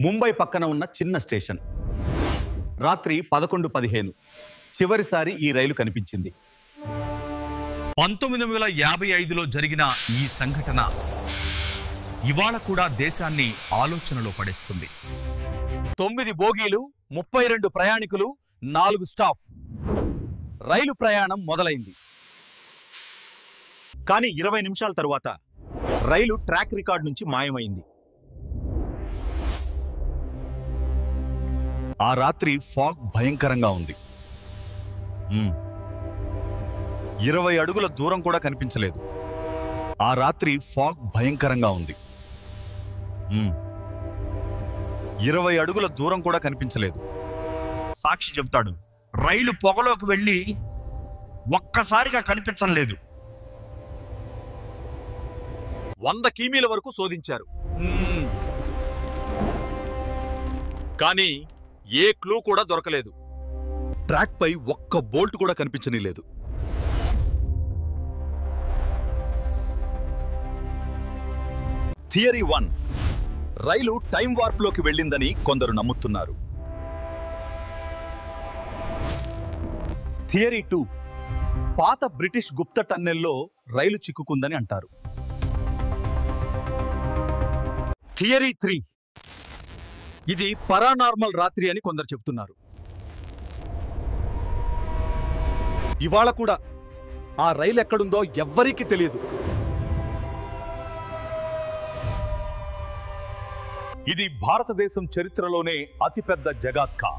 ముంబై పక్కన ఉన్న చిన్న స్టేషన్. రాత్రి 11:15 చివరిసారి ఈ రైలు కనిపించింది. 1955లో జరిగిన ఈ సంఘటన ఇవాళ కూడా దేశాన్ని ఆలోచనలో పడేస్తుంది. 9 బోగీలు, 32 ప్రయాణికులు, 4 స్టాఫ్. రైలు ప్రయాణం మొదలైంది. కానీ 20 నిమిషాల తరువాత రైలు ట్రాక్ రికార్డ్ నుంచి మాయమైంది. ఆ రాత్రి ఫాగ్ భయంకరంగా ఉంది. 20 అడుగుల దూరం కూడా కనిపించలేదు. ఆ రాత్రి ఫాగ్ భయంకరంగా ఉంది. 20 అడుగుల దూరం కూడా కనిపించలేదు. సాక్షి చెబుతాడు, రైలు పొగలోకి వెళ్ళి ఒక్కసారిగా కనిపించడం లేదు. 100 కిమీల వరకు శోధించారు. కానీ ఏ క్లూ కూడా దొరకలేదు. ట్రాక్ పై ఒక్క బోల్ట్ కూడా కనిపించనీలేదు. థియరీ 1, రైలు టైం వార్ప్లోకి వెళ్ళిందని కొందరు నమ్ముతున్నారు. థియరీ 2, పాత బ్రిటిష్ గుప్త టన్నెల్లో రైలు చిక్కుకుందని అంటారు. థియరీ 3, ఇది పారానార్మల్ రాత్రి అని కొందరు చెప్తున్నారు. ఇవాళ కూడా ఆ రైలు ఎక్కడుందో ఎవ్వరికీ తెలియదు. ఇది భారతదేశం చరిత్రలోనే అతిపెద్ద జగాత్కా.